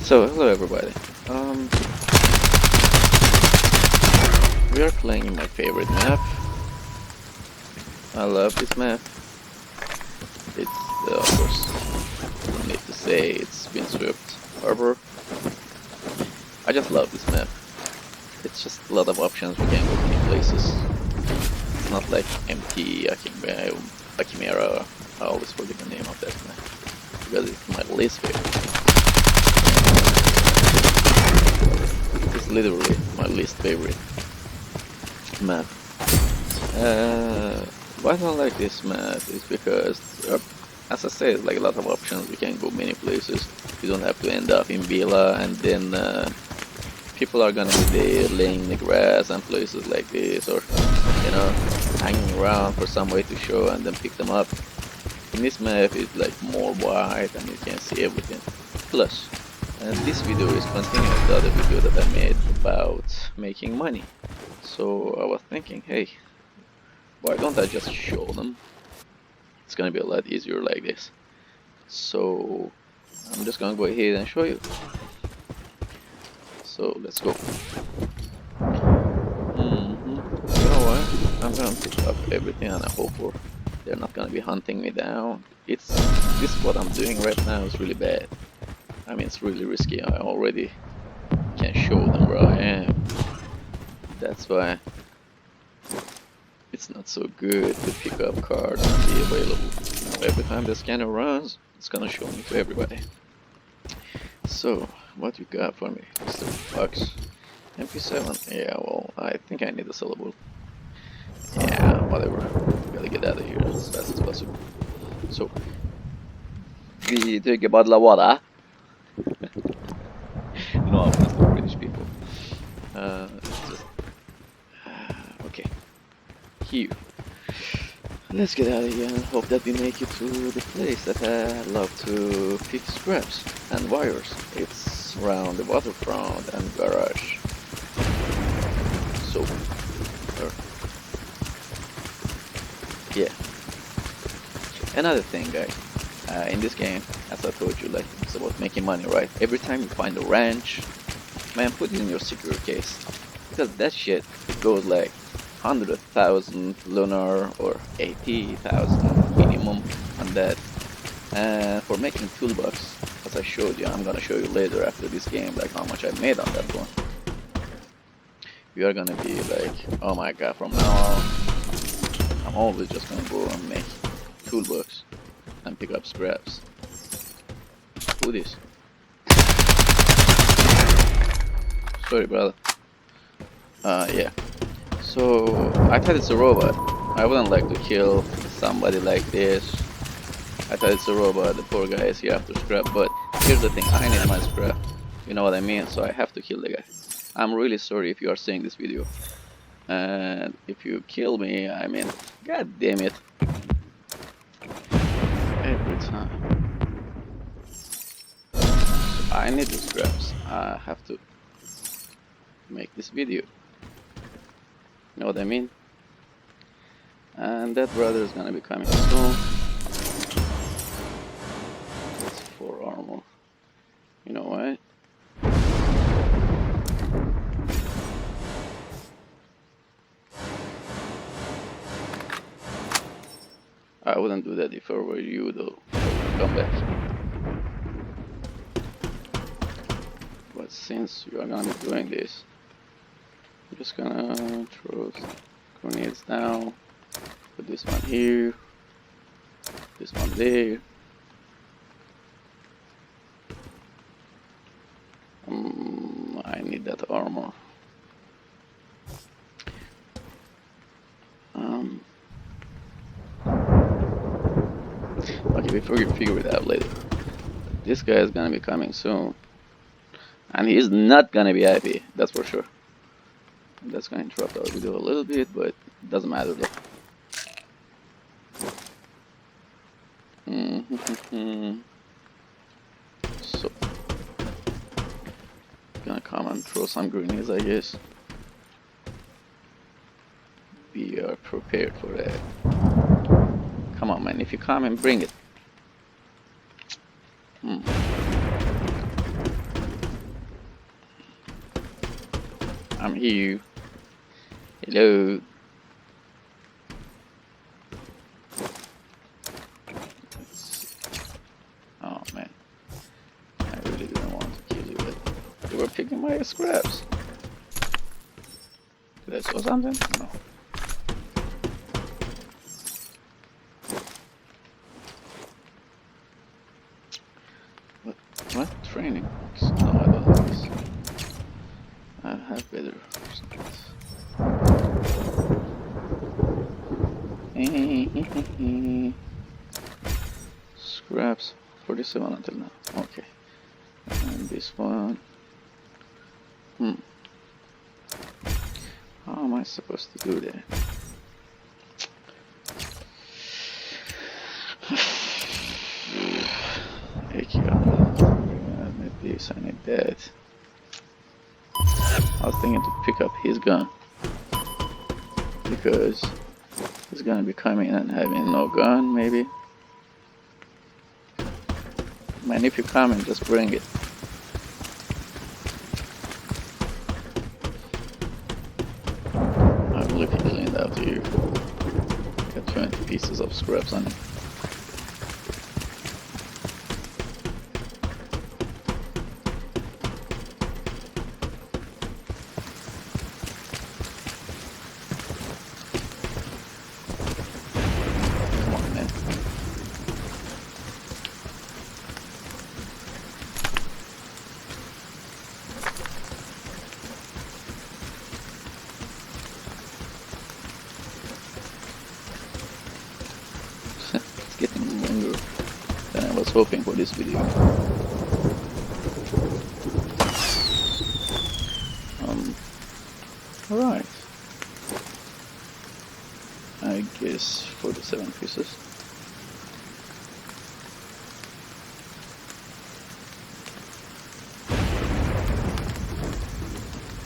So, hello everybody. We are playing my favorite map. I love this map. It's, of course, I need to say it's Windswept Harbor. I just love this map. It's just a lot of options, we can go many places. It's not like empty Akimera. I always forget the name of that map because it's my least favorite. It's literally my least favorite map. Why I don't like this map is because, as I said, like a lot of options. We can go many places. You don't have to end up in Villa, and then people are gonna be there laying in the grass and places like this, or hanging around for some way to show and then pick them up. In this map, it's like more wide and you can see everything. Plus, this video is continuing the other video that I made about making money. So I was thinking, hey, why don't I just show them? It's gonna be a lot easier like this. So I'm just gonna go ahead and show you. So let's go. You know what? I'm gonna pick up everything and I hope they're not gonna be hunting me down. This what I'm doing right now is really bad. I mean, it's really risky. I already can't show them where I am. That's why it's not so good to pick up cards and be available. Every time the scanner runs, it's gonna show me to everybody. So, what you got for me, Mr. Fox? MP7? Yeah, well, I think I need a syllable. Yeah, whatever. Gotta get out of here as fast as possible. So, vi trycker på alla våra. No offense to British people. It's just... okay. Here. Let's get out of here and hope that we make it to the place that I love to pick scraps and wires. It's around the waterfront and garage. So, yeah. Another thing, guys, in this game, as I told you, like, it's about making money, right? Every time you find a ranch, man, put it in your secure case, because that shit, it goes like 100,000 lunar or 80,000 minimum on that. And for making toolbox, as I showed you, I'm gonna show you later after this game, like how much I made on that one. We are gonna be like, oh my god, from now on, I'm always just gonna go and make toolbox and pick up scraps. Who this? Sorry, brother. Yeah. So, I thought it's a robot. I wouldn't like to kill somebody like this. I thought it's a robot, the poor guy is here after scrap, but here's the thing, I need my scrap. You know what I mean? So I have to kill the guy. I'm really sorry if you are seeing this video. And if you kill me, I mean, god damn it. Every time. So I need the scraps. I have to make this video. You know what I mean? And that brother is gonna be coming soon. That's 4 armor. You know what? I wouldn't do that if I were you though. Come back. But since you are gonna be doing this, I'm just gonna throw grenades down. Put this one here. This one there. I need that armor. Okay, we figure it out later. This guy is gonna be coming soon. And he's not gonna be happy, that's for sure. That's gonna interrupt our video a little bit, but it doesn't matter though. So, gonna come and throw some grenades, I guess. We are prepared for that. Come on, man, if you come and bring it. I'm here. Hello. Oh man, I really didn't want to kill you, but you were picking my scraps. Did I saw something? No. What? Training? No, I don't have this. I have better something. Scraps 47 until now. Okay. And this one. How am I supposed to do that? I need this, I need that. I was thinking to pick up his gun because he's gonna be coming and having no gun, maybe. Man, if you come and just bring it. I believe he cleaned out here. Got 20 pieces of scraps on it. Getting longer than I was hoping for this video. Alright. I guess 47 pieces.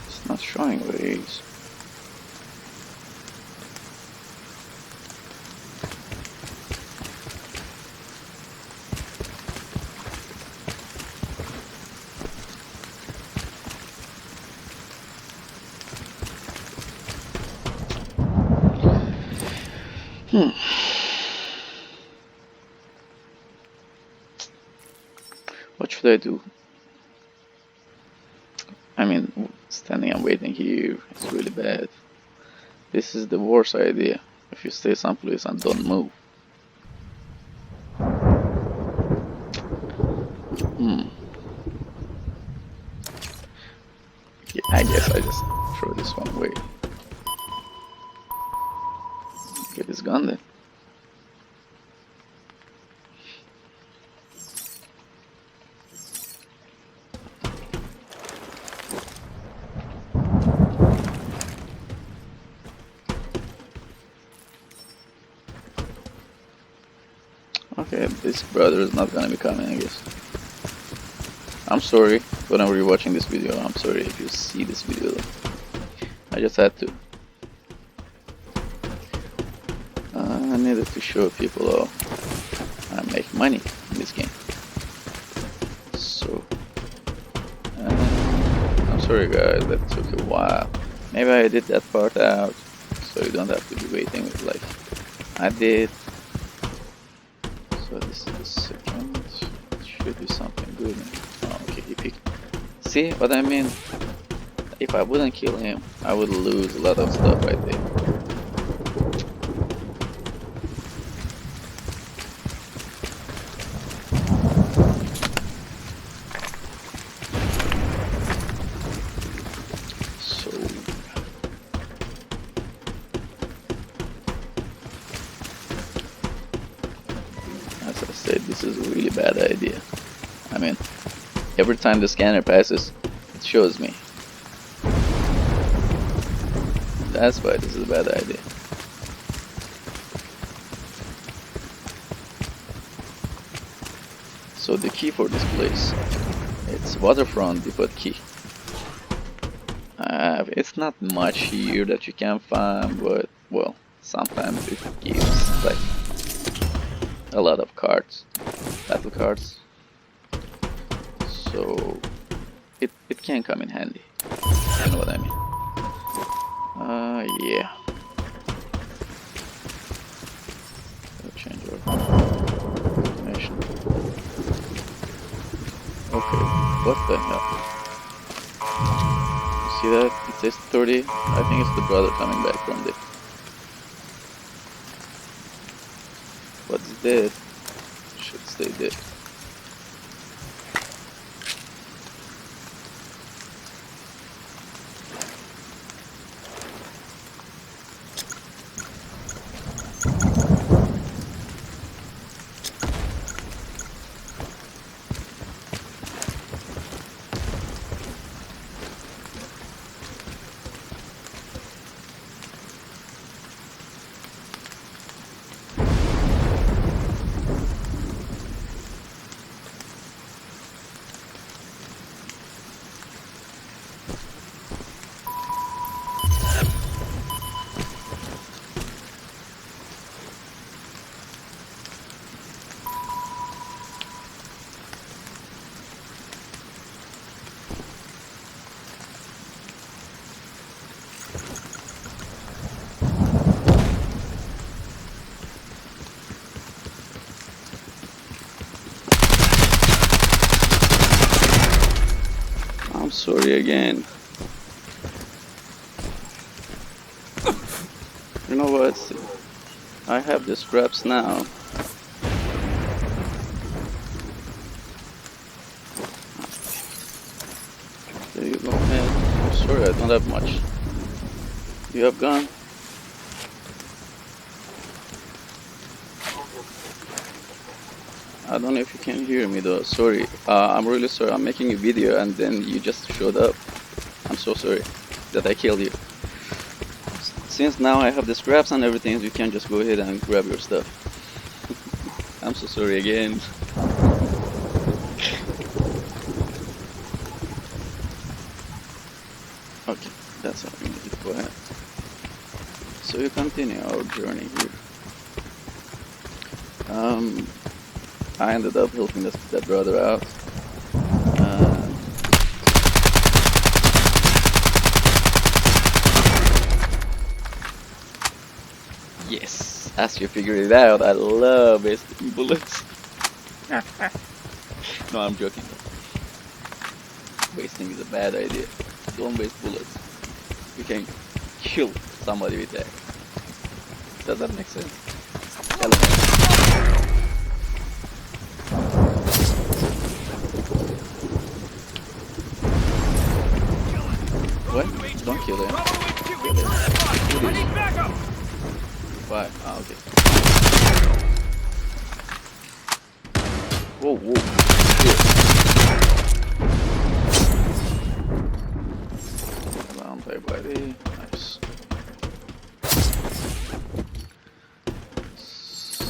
It's not showing where it is. What should I do? I mean, standing and waiting here is really bad. This is the worst idea. If you stay someplace and don't move. Yeah, I guess I just throw this one away. Get his gun then. Okay, this brother is not gonna be coming, I guess. I'm sorry, whenever you're watching this video, I'm sorry if you see this video. I just had to. I needed to show people how I make money in this game. So, I'm sorry guys, that took a while. Maybe I did that part out, so you don't have to be waiting like I did. So this is the second. It should be something good. Oh, okay, he picked. See what I mean? If I wouldn't kill him, I would lose a lot of stuff right there. So as I said, this is a really bad idea. I mean, every time the scanner passes, it shows me. That's why this is a bad idea. So the key for this place, it's waterfront depot key. It's not much here that you can find, but well, sometimes it gives like a lot of cards, battle cards. So it can come in handy. You know what I mean? Yeah. I'll change our destination. Okay, what the hell? You see that? It says 30. I think it's the brother coming back from the... What's dead? Should stay dead. I'm sorry again. You know what? I have the scraps now. There you go, man. I'm sorry, I don't have much. You have gun? I don't know if you can hear me though. Sorry. I'm really sorry. I'm making a video and then you just showed up. I'm so sorry that I killed you. Since now I have the scraps and everything, you can just go ahead and grab your stuff. I'm so sorry again. Okay, that's all we need. Go ahead. So we continue our journey here. I ended up helping that brother out. Yes, as you figured it out, I love wasting bullets. No, I'm joking. Wasting is a bad idea. Don't waste bullets. You can kill somebody with that. Does that make sense? What? Don't kill him. Kill him. Why? Ah, okay. Whoa, whoa. Shit. Antibody. Nice.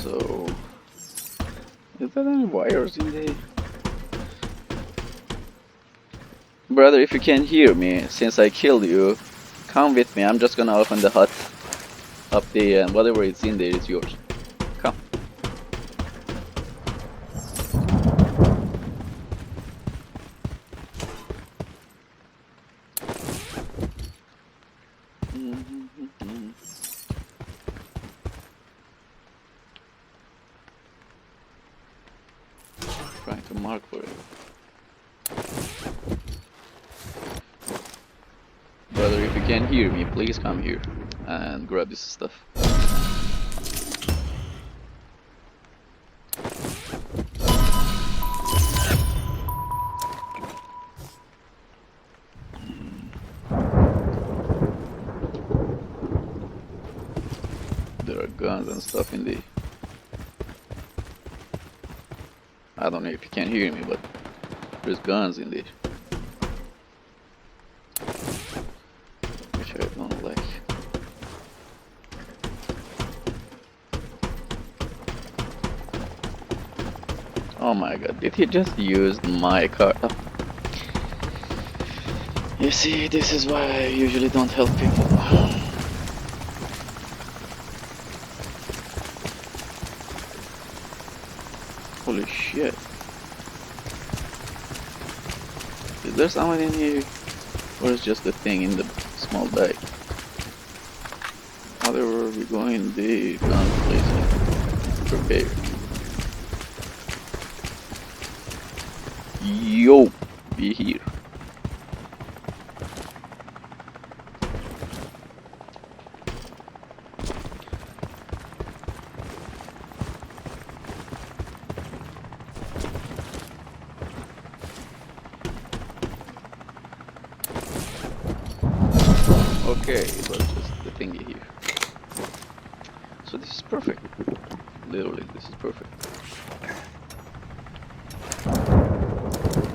So, is there any wires in there? Brother, if you can hear me, since I killed you, come with me. I'm just gonna open the hut up there, and whatever is in there is yours. Come. Trying to mark for it. Brother, if you can hear me, please come here and grab this stuff. There are guns and stuff in the... I don't know if you can hear me, but there's guns in there. Which I don't like. Oh my god, did he just use my car? Oh. You see, this is why I usually don't help people. Holy shit. Is there someone in here? Or is just the thing in the small bag? going deep and placing. Prepare. Yo, be here. Okay, it was just the thingy here. So this is perfect. Literally, this is perfect.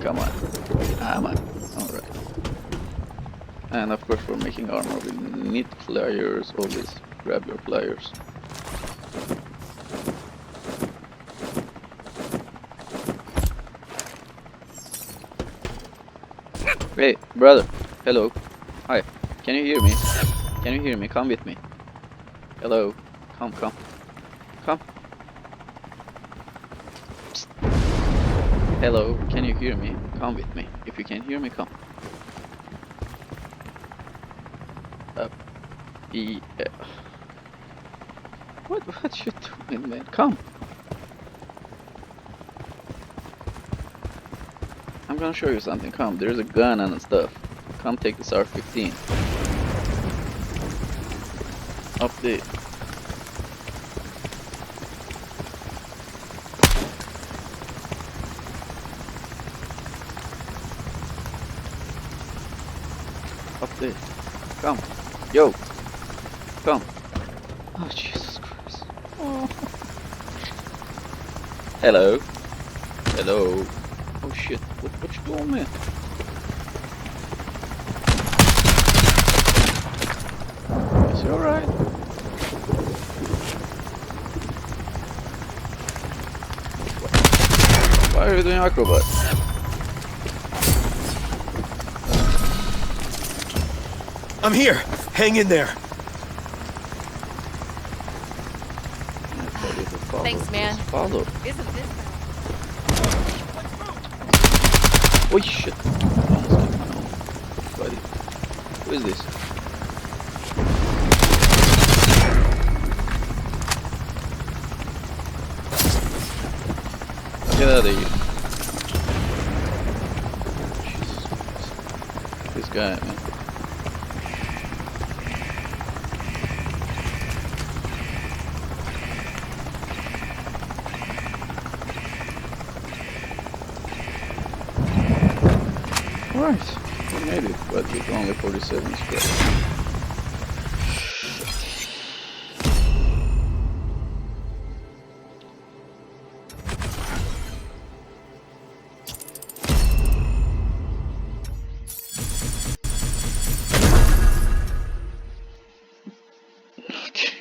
Come on. Come on. Alright. And of course for making armor we need pliers. Always grab your pliers. Hey, brother. Hello. Hi. Can you hear me? Can you hear me? Come with me. Hello. Come. Come. Psst. Hello. Can you hear me? Come with me. If you can hear me, come. Up. Yeah. What you doing, man? Come. I'm gonna show you something. Come. There's a gun and stuff. Come take this R15. Up there. Up there. Come. Yo. Come. Oh, Jesus Christ. Oh. Hello. Hello. Oh shit. What you doing, man? Is he alright? Why are you doing acrobat? I'm here. Hang in there. Thanks, man. Follow. Isn't this bad? Oh shit. Almost killed my own buddy. Who is this? Get out of here. Jesus Christ. This guy, man. Alright, we made it, but with only 47 scraps. Okay.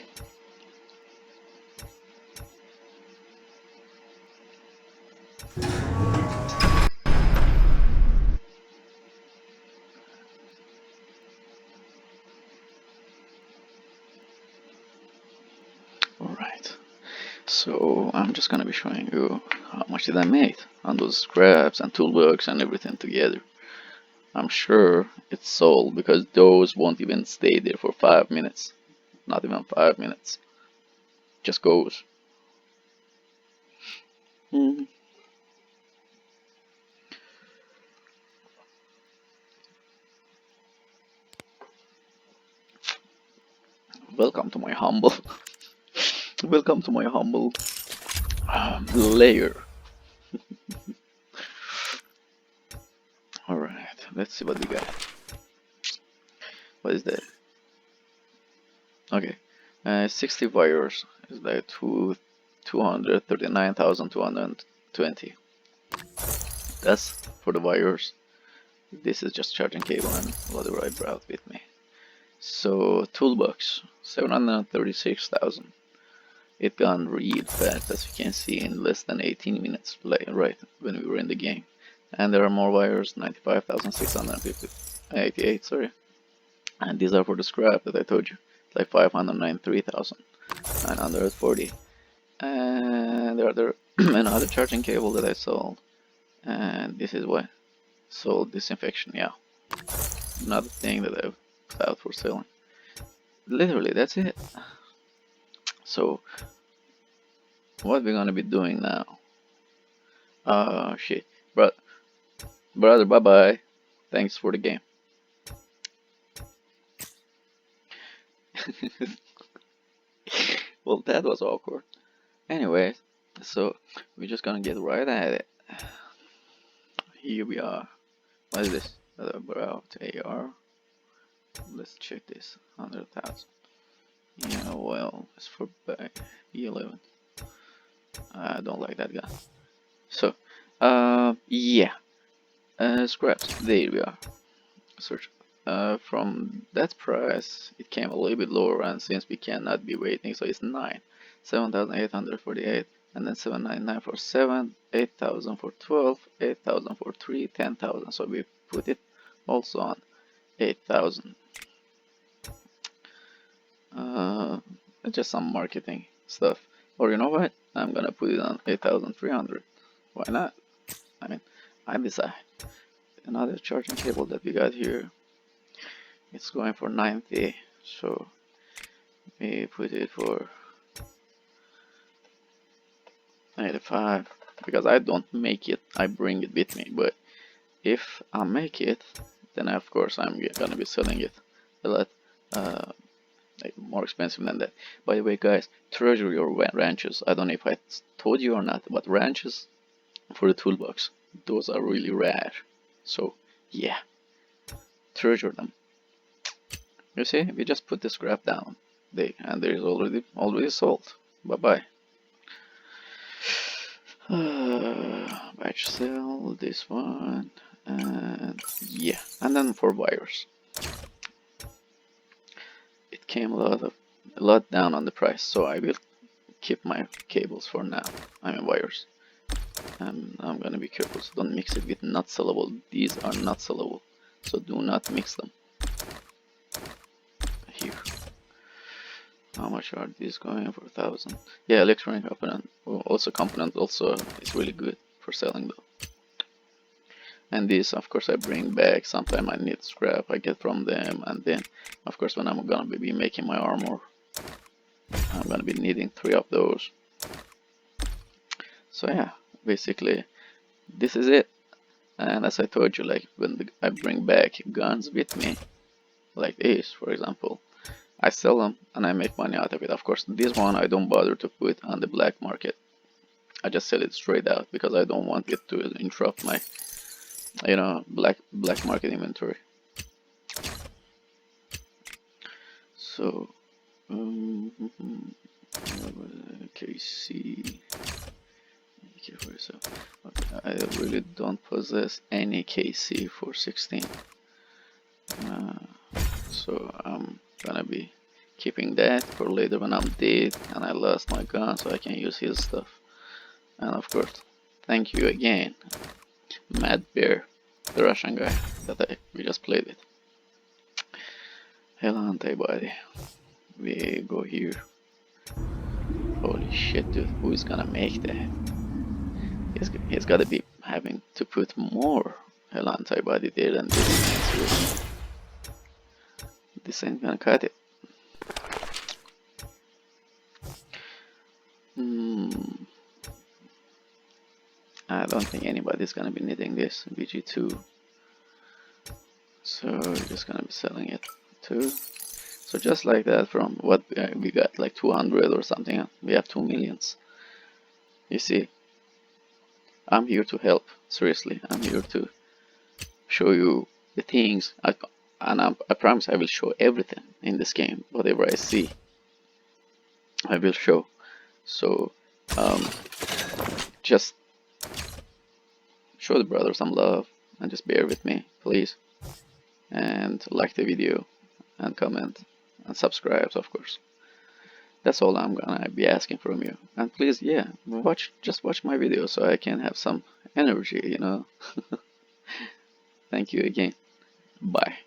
Alright, so I'm just gonna be showing you how much did I make on those scraps and toolbox and everything together. I'm sure it's sold because those won't even stay there for 5 minutes. Not even 5 minutes. Just goes. Mm. Welcome to my humble. Welcome to my humble layer. Alright, let's see what we got. What is that? Okay, 60 wires is like 239,220. That's for the wires. This is just charging cable and whatever I brought with me. So toolbox 736,000. It gone real fast, as you can see, in less than 18 minutes, right when we were in the game. And there are more wires, 95,688, sorry. And these are for the scrap that I told you, like 593,940. And there are another charging cable that I sold, and this is what sold disinfection. Yeah, another thing that I've put out for selling. Literally, that's it. So what we're gonna be doing now? Shit, brother, bye bye. Thanks for the game. Well, that was awkward. Anyways, so we're just gonna get right at it. Here we are. What is this? About AR. Let's check this. 100,000. Yeah, well, it's for E11. I don't like that gun. So, yeah. Scraps. There we are. Search. From that price, it came a little bit lower, and since we cannot be waiting, so it's 9, 7,848, and then 799 for 7, 8,000 for 12, 8,000 for 3, 10,000. So we put it also on 8,000. Just some marketing stuff. Or you know what? I'm gonna put it on 8,300. Why not? I mean, I decide. Another charging cable that we got here. It's going for 90, so we put it for 95 because I don't make it, I bring it with me. But if I make it, then of course I'm gonna be selling it a lot like more expensive than that. By the way, guys, treasure your ranches. I don't know if I told you or not, but ranches for the toolbox, those are really rare. So yeah, treasure them. You see, we just put the scrap down there, and there is already sold. Bye bye. Batch sell this one, and yeah, and then for wires, it came a lot down on the price, so I will keep my cables for now. I mean wires. And I'm gonna be careful, so don't mix it with not sellable. These are not sellable, so do not mix them. Here. How much are these going for? 1,000? Yeah, electronic component. Component also is really good for selling though. And these, of course, I bring back. Sometimes I need scrap I get from them, and then, of course, when I'm gonna be making my armor, I'm gonna be needing 3 of those. So yeah, basically, this is it. And as I told you, like when I bring back guns with me, like this, for example, I sell them and I make money out of it. Of course, this one I don't bother to put on the black market. I just sell it straight out because I don't want it to interrupt my, black market inventory. So, KC. For yourself. Okay, I really don't possess any KC for 16. So I'm gonna be keeping that for later when I'm dead and I lost my gun, so I can use his stuff. And of course, thank you again, Mad Bear, the Russian guy that we just played with. hElla Antibody. We go here. Holy shit, dude! Who is gonna make that? He's gotta be having to put more hElla Antibody there than this. This ain't gonna cut it. I don't think anybody's gonna be needing this BG2, so we're just gonna be selling it too. So just like that, from what we got, like 200 or something, we have 2 millions. You see, I'm here to help. Seriously, I'm here to show you the things, and I promise I will show everything in this game. Whatever I see, I will show. So just show the brother some love and just bear with me, please, and like the video and comment and subscribe, of course. That's all I'm gonna be asking from you. And please, yeah, just watch my video so I can have some energy, Thank you again. Bye.